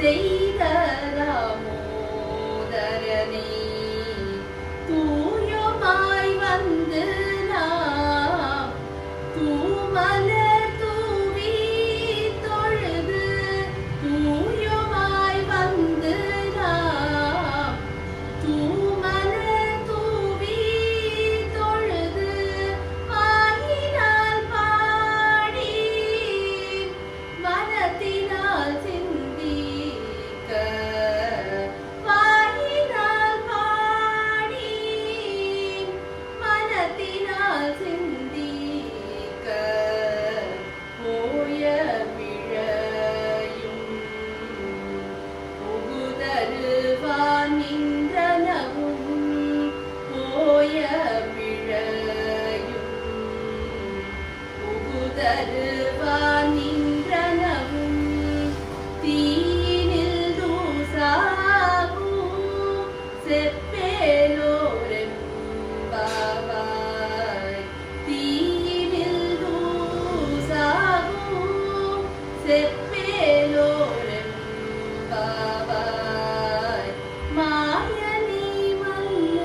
செய்த ராமோதரனே தூயமாய் வந்து நாம் தூமலர் தூவி தொழுது தூயமாய் வந்து நாம் தூமலர் தூவி தொழுது வாயினால் பாடி மனத்தினால் சிந்திக்க வாயினால் பாடி மனத்தினால் சிந்திக்க போய பிழையும் புகுதருவான் நின்றனவும் போய பிழையும் புகுதருவான் நின்றனவும் தீனில் தூசாகும் செப்பேலோரெம்பாவாய் தீனில் தூசாகும் செப்பேலோரெம்பாவாய் மாயனி மல்ல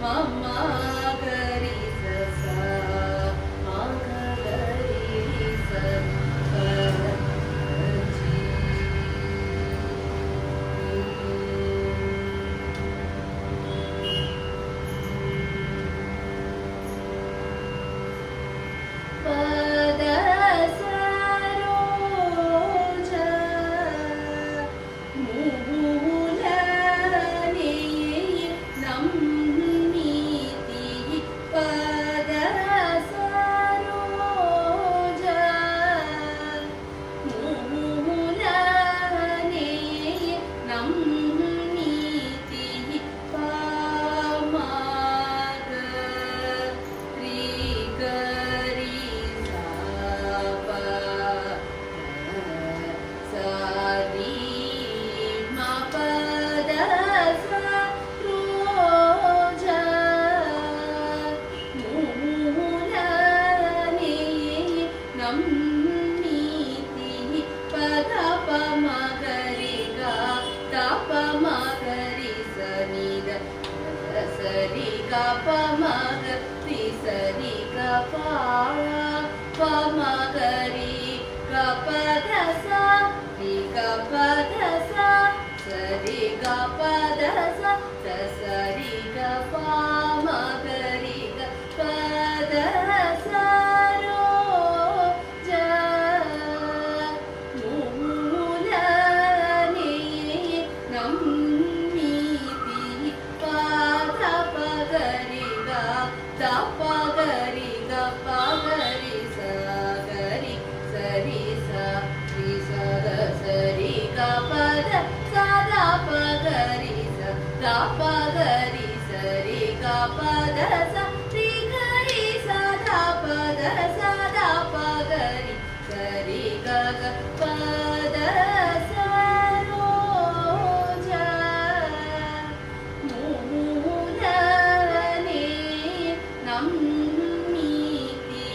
Mama gari sa மக ரி சரி க பா ப மக ரி க ப த சா ரி க ப த சா சரி க ப த சா த சரி க பா மக ரி க ப த சா ரோ ஜ மூல நீ நம்மீதி பாத பகரி க த பகரி க பகரி சகரி சரி ச ரி ச த சரி க பத சத பகரி ச த பகரி சரி க பத ச ரி கரி ச த பத சத பகரி சரி க க பத ச ரோ ஜ மூல நீ நம்மீதி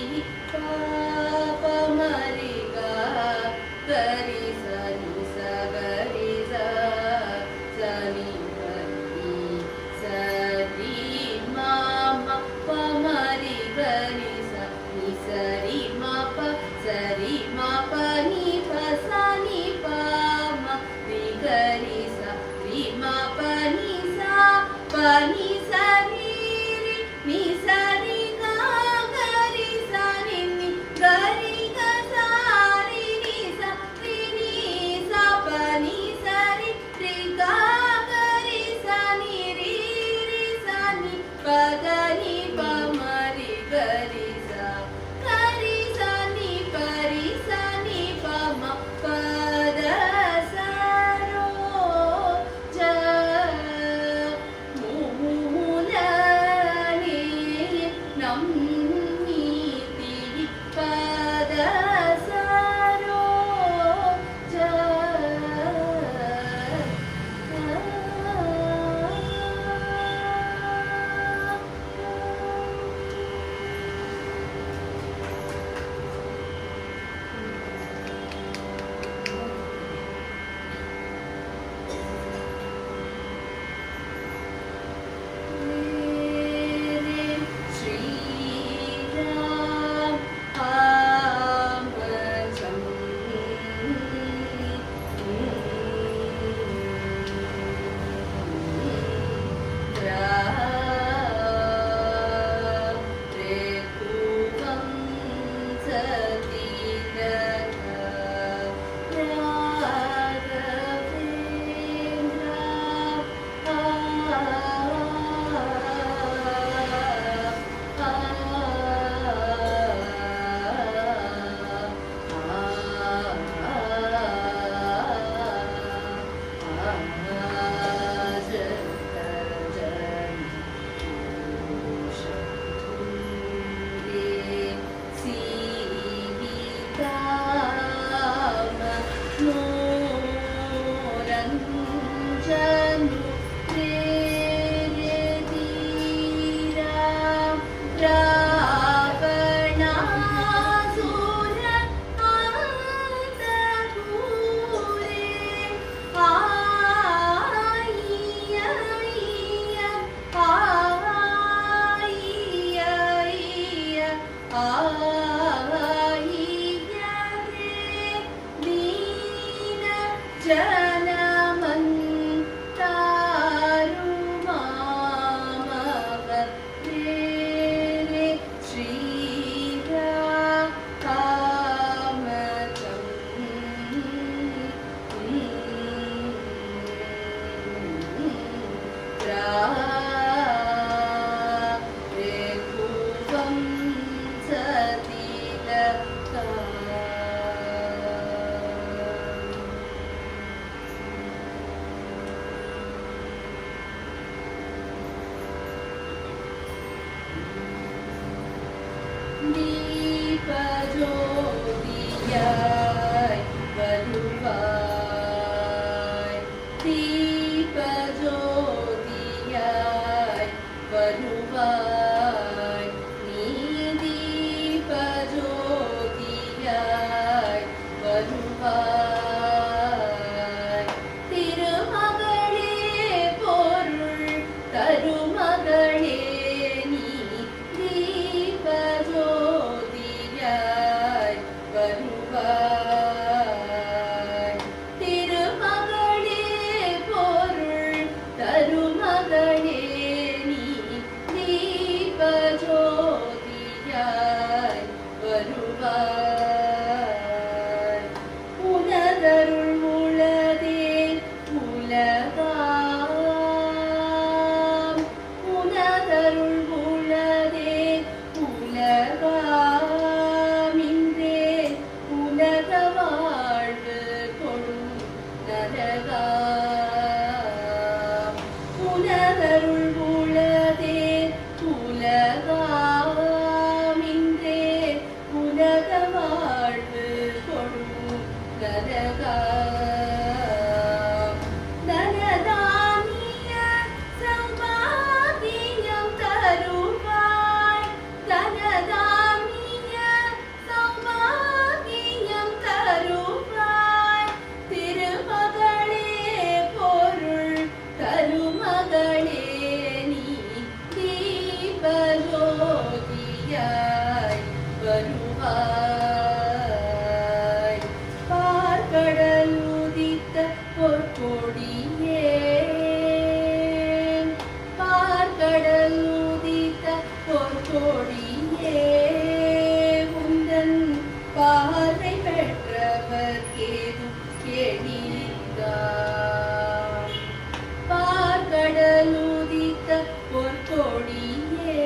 பாப மரி க கரி சரி சகரி ச சரி கரி சரி மாம ப மரி கரி ச நி சரி ம ப சரி ம ப நி ப ச நி ப ம ரி கரி ச ரி ம ப நி சா ப நி ச ரி ரி நி ச ரி க கரி ச ரி நி கரி க ச ரி நி ச ரி நி ச ப நி ச ரி ரி க கரி ச நி ரி ரி ச நி ப த நி ப ம ரி கரி ச கரி ச நி ப ரி ச நி ப ம ப த ச ரோ ஜ மூல நீ நம்மீதி பத ச ரோ ஜ ஸ்ரீராம் ஆமஜம் ரே Cooum சதீரக Janu Janaman Tarumama Re Shri Ramacham Re Kuvam Satila ദീപജ്യോതിയായി വരുവായി ദീപജ്യോതിയായി വരുവായി നീ ദീപജ്യോതിയായി വരുവായി തിരുമകളേ പൊരുൾ തരുമകളേ നീ உலகாமின்றே உலக வாழ்வு கொடும் கனகா தனதானிய சௌபாகியம் தருவாய் தனதானிய சௌபாகியம் தருவாய் திருமகளே பொருள் தருமகளே நீ தீபஜோதியாய் வருவாய் பார்க்கடல் உதித்த பொற்கொடியே பார்க்கடல் உதித்த பொற்கொடியே உந்தன் பார்வை பெற்றவர் கேதும் எளிதாம் பார்க்கடல் உதித்த பொற்கொடியே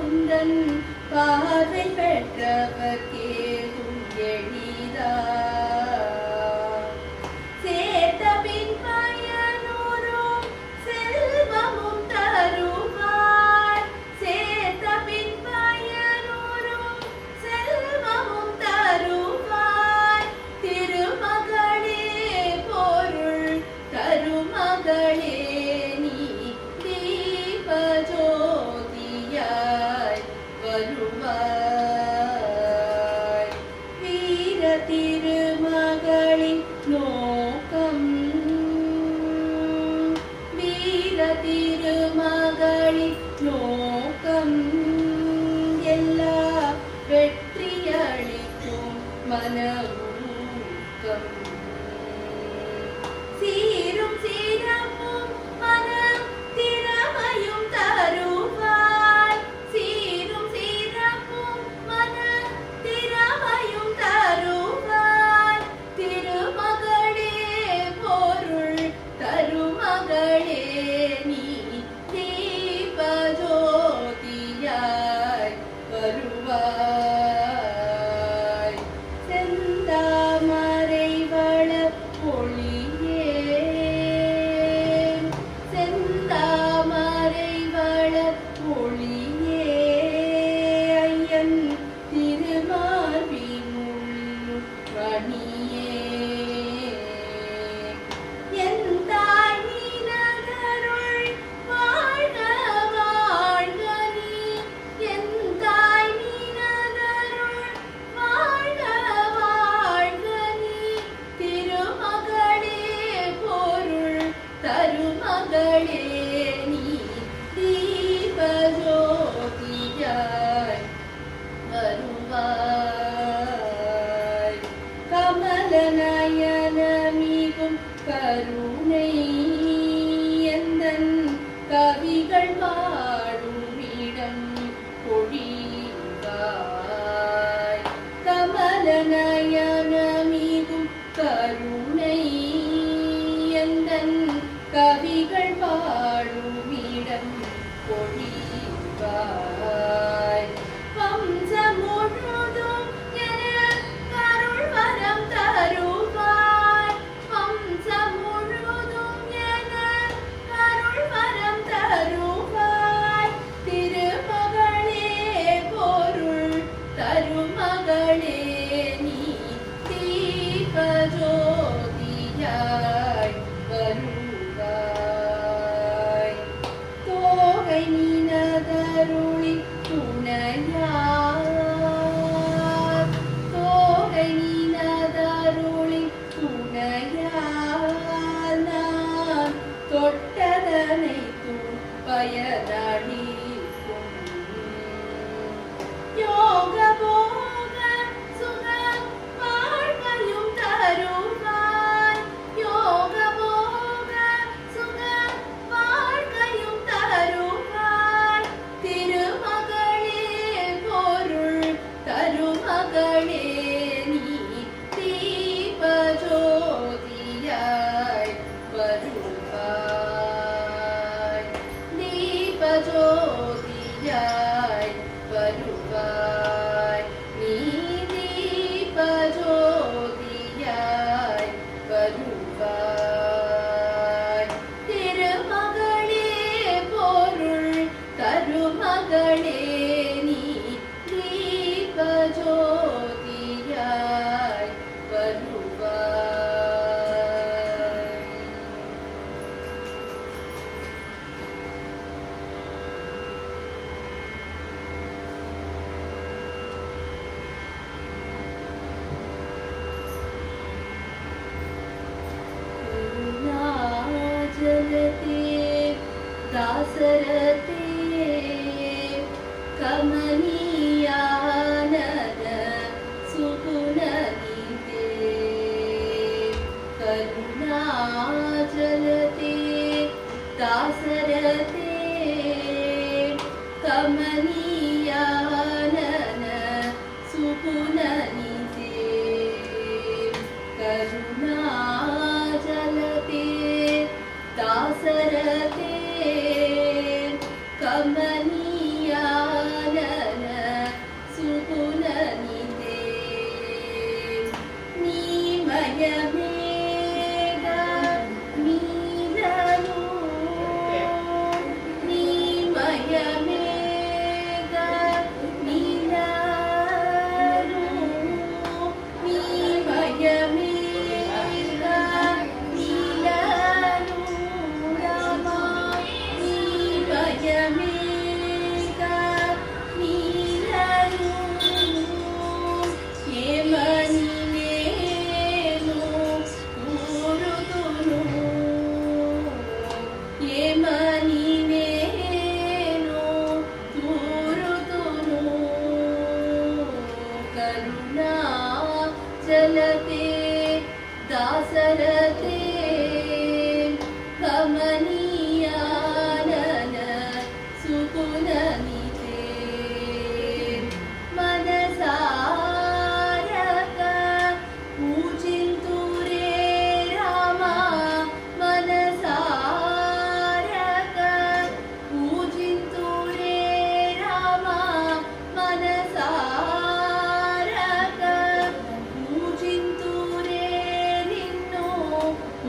உந்தன் பார்வை பெற்றவர் கேதும் எளிதாம் சேர்த்த பின் பயனுறும் செல்வமும் தருவாய் சேர்த்த பின் பயனுறும் செல்வமும் தருவாய் திருமகளே பொருள் தருமகளே நீ தீபஜோதியாய் வருவாய் வீர திருமகளின் நோக்கம் வீர திருமகளின் நோக்கம் எல்லா வெற்றியளிக்கும் மனஊக்கம் சீரும் சீரமும் மனம் திறமையும் தருவாய் சீரும் சீரமும் மனம் திறமையும் தருவாய் திருமகளே பொருள் தருமகளே நீ தீபஜோதியாய் வருவாய் செந்தாமரை வளர் பொழியே செந்தாமரை வளர் பொழியே ஐயன் திருமார்பினுள் மணியே என் தாய் நீனதருள் வாழ்க வாழ்க நீ என் தாய் நீனதருள் வாழ்க வாழ்க நீ திருமகளே பொருள் தருமகளே நீ தீபஜோதியாய் வருவாய் கமலநயனமிகும் கருணை எந்தன் கவிகள் பாடுமிடம் பொழிவாய் கமலநயனமிகும் கருணை எந்தன் கவிகள் பாடுமிடம் பொழிவாய் வம்சம் முழுதும் என கருள் வரம் தருவாய் வம்சம் முழுதும் என கருள் வரம் தருவாய் திருமகளே பொருள் தருமகளே நீ தீபஜோதியாய் வருவாய் தோகை நீனதருளி துணையார் தோகை நீனதருளி துணையார் நான் தொட்டதனை பயனளிக்கும் யோக போக சுக வாழ்க்கையும் தருவாய் யோக போக சுக வாழ்க்கையும் தருவாய் திருமகளே பொருள் தருமகளே நீ தீபஜோதியாய் வருவாய் தீபஜோதியாய் வருவாய் நீ தீபஜோதியாய் வருவாய் திருமகளே பொருள் தரும ಮಗಳೇ ನೀ ದೀಪ ಜ್ಯೋತಿಯಾಯ್ ಬರುವಾಯ್. ಜಲತೆ ದಾಸರತೆ ಕಮನೀಯಾನನ ಸುಗುಣನೀತೆ. ಕರುಣಾಜಲತೆ ದಾಸರತೆ ಕಮನೀಯಾನನ ಸುಗುಣನೀತೆ. ಕರುಣಾಜಲತೆ ದಾಸರತೆ ಕಮನೀಯಾನನ ಸುಗುಣನೀತೆ. ನೀಮಯ ಮೇಘ ನೀಲನು ನೀಮಯ ಮೇಘ ನೀಲನು ನೀಮಯ ಮೇಘ ನೀಲನು ರಾಮ ನೀಮಯ ಮೇಘ ನೀಲನು ಹೇಮನಿನೇನು ಕೂರುದುನು ಹೇಮನಿನೇನು ಕೂರುದುನು. ಕರುಣಾ ಜಲತೆ ದಾಸರತೆ ಕಮನೀಯಾನನ ಸುಗುಣನೀತೆ. మనసారక పూజింతురే రామ మనసారక పూజింతురే రామ మనసారక పూజింతురే నిన్ను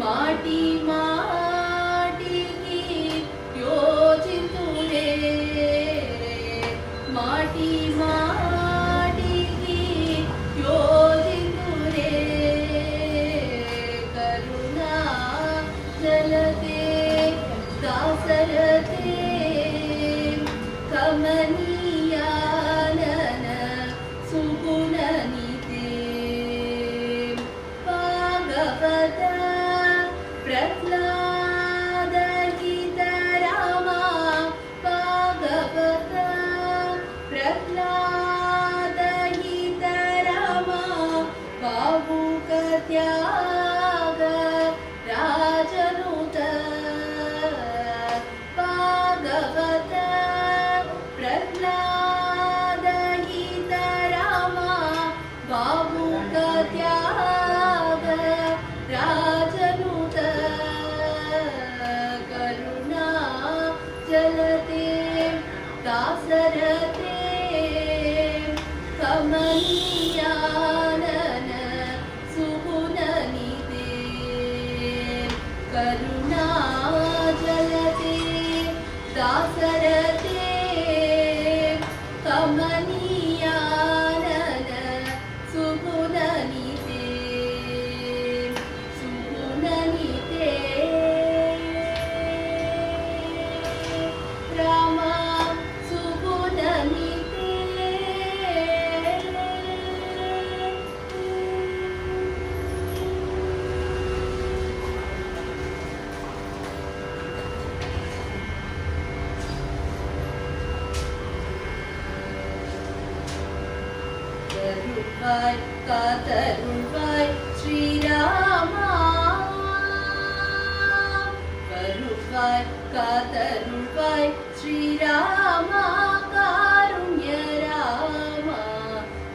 మాటి మాటికి యోజింతురే మాటి మాటికి యోజింతురే. కరుణా జలతే దాసరతే కమనీయానన సుగుణనీతే. భాగవత ప్రహ్లాద గీత రామ భాగవత ಪ್ರಹ್ಲಾದ ಗೀತ ರಾಮ ಬಾಬುಕ ತ್ಯಾಗ ರಾಜನುತ. ಭಾಗವತ ಪ್ರಹ್ಲಾದ ಗೀತ ರಾಮ ಬಾಬುಕ ತ್ಯಾಗ ರಾಜನುತ. ಕರುಣಾ ಜಲತೆ ದಾಸರತೆ ಕಮನೀಯಾನನ ಸುಗುಣನೀತೆ. ಕರುಣಾಜಲತೆ ದಾಸರತೆ ಕಮನೀಯಾನನ ಸುಗುಣನೀತೆ. ಸುಗುಣನೀತೆ ರಾಮ ಸುಗುಣನೀತೆ. கருள்வாய் காத்தருள்வாய் ஸ்ரீராமா. கருள்வாய் காத்தருள்வாய் ஸ்ரீராமா காருண்ய ராமா.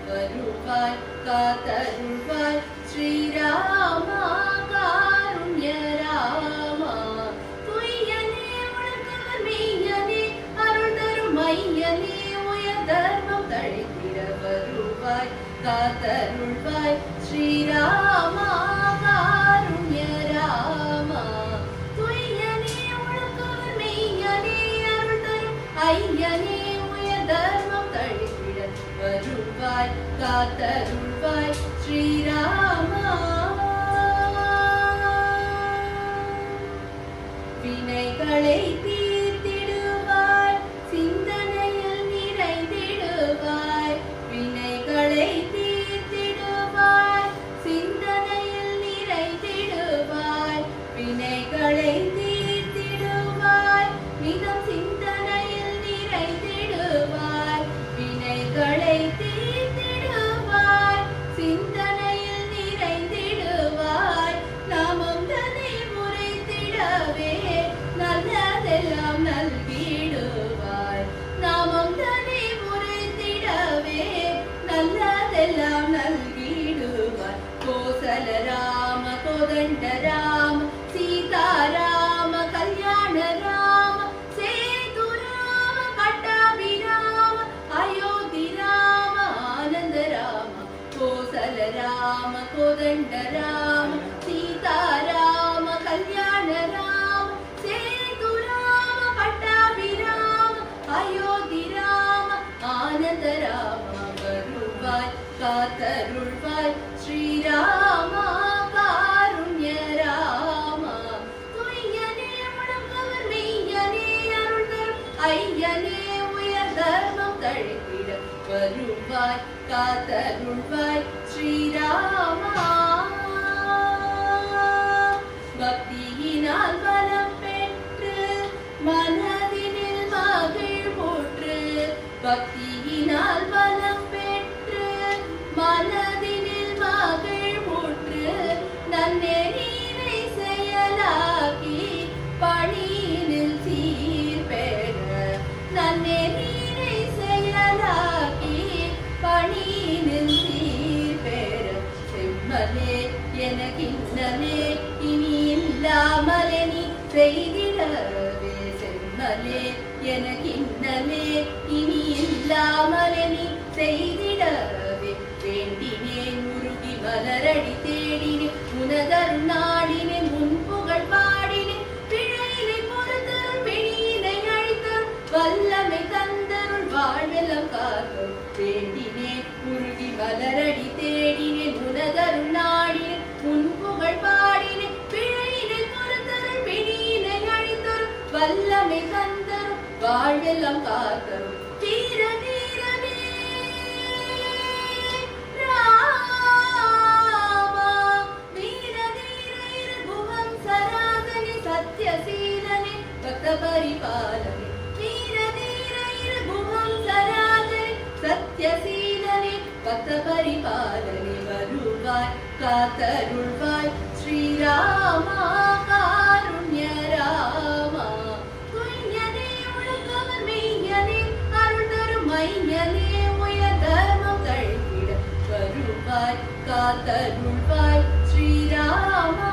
கருள்வாய் காத்தருள்வாய் ஸ்ரீராமா காருண்ய ராமா. துய்யனே உனக்கவர் மெய்யனே அருள் தரும் மையனே உயர் தர்மம் தழைத்திட வருவாய் காத்தருள்வாய் ஸ்ரீராமா காருண்ய ராமா. துய்யனே உனக்கவர் மெய்யனே அருள் தரும் ஐயனே காத்தருள்வாய் காத்தருள்வாய் ஸ்ரீராமா. வினைகளை தீர்த்திடுவாய் சிந்தனையில் நிறைந்திடுவாய். வினைகளை தீர்த்திடுவாய் சிந்தனையில் நிறைந்திடுவாய். வினைகளை தீர்த்திடுவாய் மிதம் சிந்தனையில் நிறைந்திடுவாய். வினைகளை தீர்த்திடுவாய் சிந்தனையில் நிறைந்திடுவாய். நாமம் தன்னை முறைத்திடவே நல்லதெல்லாம் நல்கிடுவாய். நாமம் தன்னை முறைத்திடவே நல்லதெல்லாம் நல்கிடுவாய். கோசல ராம கோதண்ட ராம சீதாராம கல்யாண ராம சேது ராம பட்டாபிராம அயோத்தி ராம ஆனந்த ராம. கோசல ராம கோதண்ட ராம சீதாராம கல்யாண ராம சேது ராம பட்டாபிராம அயோத்தி ராம ஆனந்த ராம. வருவாய் காத்தருள்வாய் ஸ்ரீராமா காருண்ய ராமா. துய்யனே முழங்கவர் மெய்யனே அருள் தரும் ஐயனே உயர் தர்மம் தழைத்திட வருவாய் காத்தருள்வாய் ஸ்ரீராமா. பக்தியினால் பலம் பெற்று மனதினில் மகிழ்வுற்று. பக்தியினால் பலம் பெற்று மனதினில் மகிழ்வுற்று. நன்னெறியினை செயலாக்கி பணியினில் சீர் பெற. நன்னெறியினை செயலாக்கி பணியினில் சீர் பெற. செம்மலே எனக்கின்னலே இனி இல்லாமலே நீ செய்திடவே. செம்மலே எனக்கின்னலே இனி இல்லாமலே நீ செய்திடவே. வேண்டினேன் உருகி மலரடி தேடினேன் உனதருள் நாடினேன் உன் புகழ் பாடினேன். பிழையினை பொறுத்தருள் பிணியினை அழித்தருள் வல்லமை தந்தருள் வாழ்வெல்லாம் காத்தருள். வேண்டினேன் உருகி மலரடி தேடினேன் உனதருள் நாடினேன் உன் புகழ் பாடினேன். பிழையினை பொறுத்தருள் பிணியினை அழித்தருள் வல்லமை தந்தருள் வாழ்வெல்லாம் காத்தருள். தீர தீரனே ராமா வீர தீர இருபுவம் சராதனே சத்யசீலனே பக்த பரிபாலனே. வீர தீர இருபுவம் சராதனே சத்யசீலனே பக்த பரிபாலனே. வருவாய் காத்தருள்வாய் ஸ்ரீராமா காருண்ய ராமா. துய்யனே முழங்கவர் மெய்யனே அருள் தரும் ஐயனே உயர் தர்மம் தழைத்திட வருவாய் காத்தருள்வாய் ஸ்ரீராமா.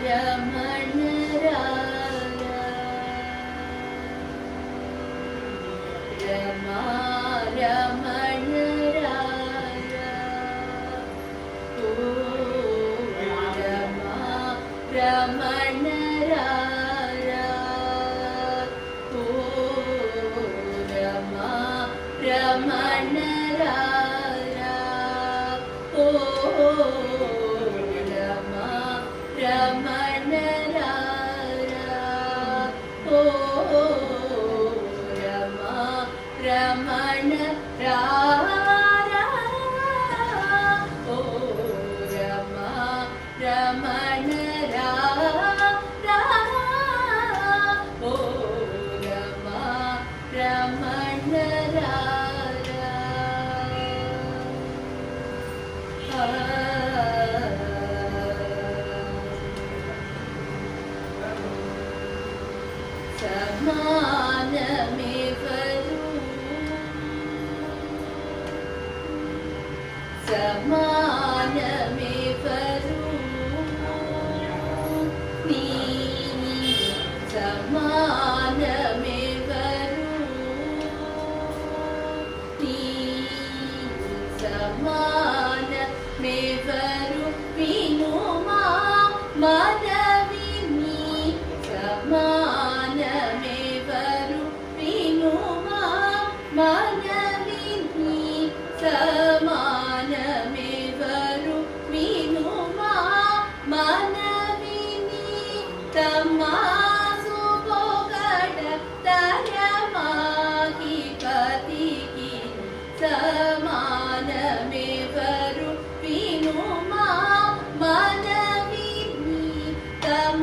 ரமண ராரா ரமண ராரா ஓ ரமண ராரா ஓ ரமண ராரா ஓ ரமண ராரா ஓ ரமண ராரா ஓ ரமண ராரா ஓ ரமண ராரா. समानमे वरू समानमे वरू नी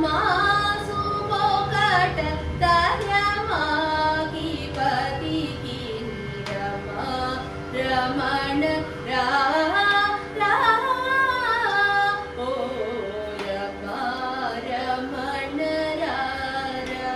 मासुमोकट दर्यमागी पतिकी रमा रमण रा रा ओ रमा रमण रा रा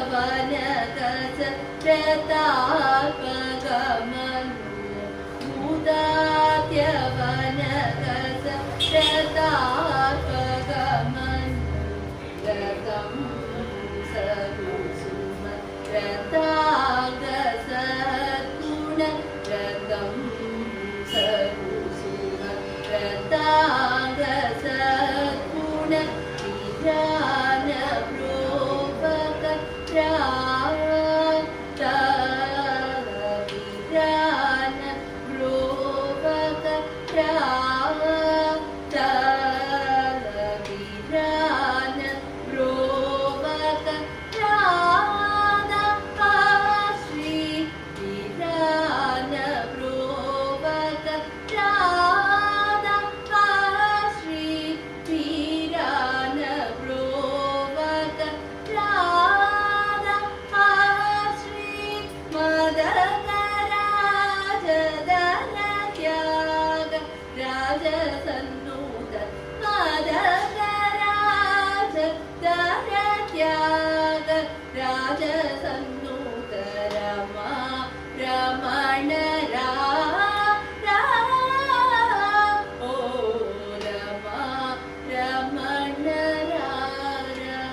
मुदात्यवनकस प्रतापगमन मुदात्यवनकस प्रतापगमन गतं सकुसुम रतागसद्गुण रतं सकुसुम रतागसद्गुण विधान प्रोपक विधान प्रोपक विधान प्रोपक श्री विधान प्रोपक श्री विधान प्रोपक श्री मदगराज दन त्याग राजसन्नुत मदगराज दन त्याग राजसन्नुत रमा रमण रा रा ओ रमा रमण रा रा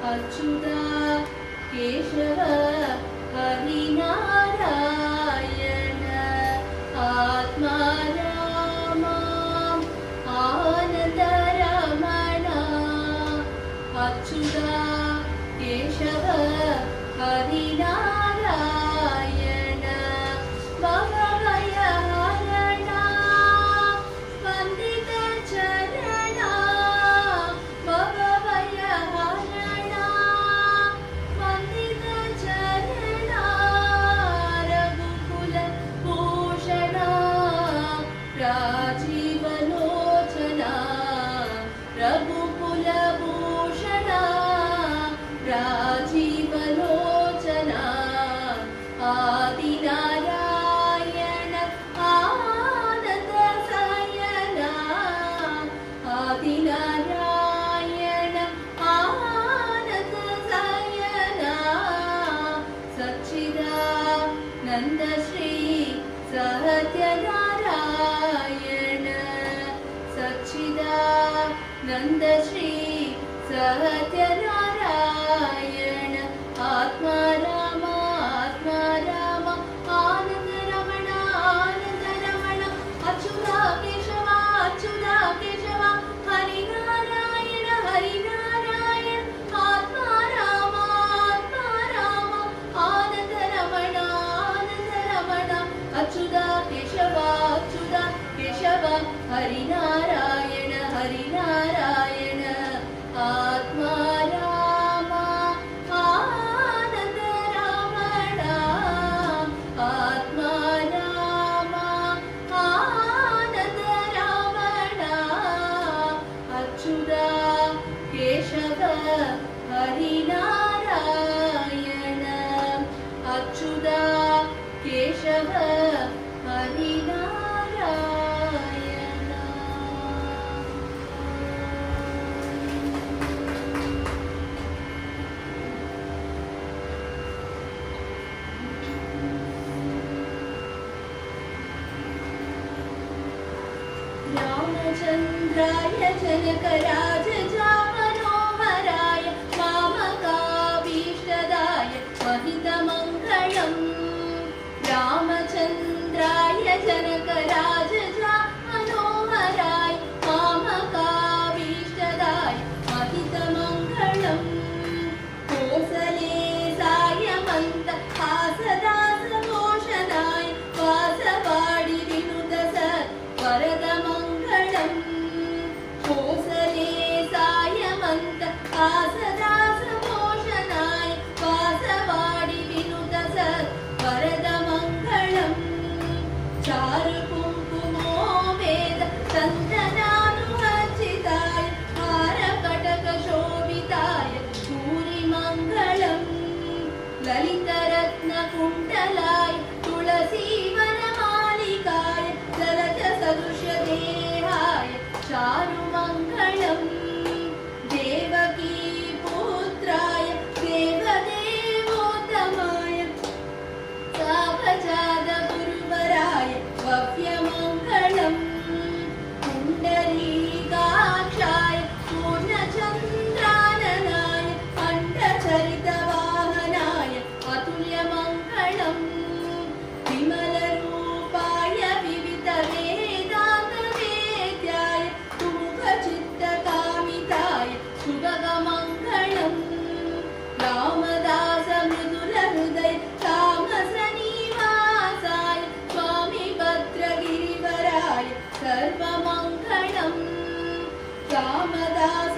अच्युता केशव हरिनारायण आत्मा रामा आनन्द रमण अच्युता केशव हरिनारायण भवभयहरण वन्दित चरण भवभयहरण वन्दित चरण रघुकुल भूषण राजीवलोचना रघुकुल भूषण राजीवलोचना आदिनारायण आनन्द शयना आदिनारायण आनन्द शयना सच्चिदानन्द श्री सत्यनारायण सच्चिदानन्द श्री सत्यनारायण आत्मा राम आनन्द रमण अच्युता केशव हरिनारायण आत्मा राम आनन्द रमण अच्युता केशव हरिनारायण आत्मा राम आनन्द रमण आत्मा राम आनन्द रमण अच्युता केशव हरिनारायण अच्युता केशव हरिनारायण। 「あなたの रामचन्द्राय जनकराजजामनोहराय मामकाभीष्टदाय महितमङ्गलम् रामचन्द्राय जनकराजजामनोहराय मामकाभीष्टदाय महितमङ्गलम् कोसलेसाय मन्तहासदासभूषणाय वासवाडि विनुतसत् वरदमङ्गलम् कोसलेसाय मन्तहासदासभूषणाय वासवाडि विनुतसत् वरदमङ्गलम् चारुकुङ्कुमो वेद चन्दनानुवर्जिताय हारकटकशोभिताय भूरिमङ्गलम् ललितरत्नकुण्डलाय तुलसीवनमालिकाय जलजसदृशदेहाय चारुमङ्गलम् देवकीपुत्राय देवदेवोत्तमाय सावजातगुरुवराय भव्यमङ्गलम् पुण्डरीकाक्षाय पूर्णचन्द्राननाय अण्डचरितवाहनाय अतुल्यमङ्गलम् विमलरूपाय विविधवेदान्तवेद्याय सुमुखचित्तकामिताय सुभगमङ्गलम् रामदास मृदुलहृदय तामसनिवासाय स्वामी भद्रगिरिवराय सर्वमङ्गलम् रामदास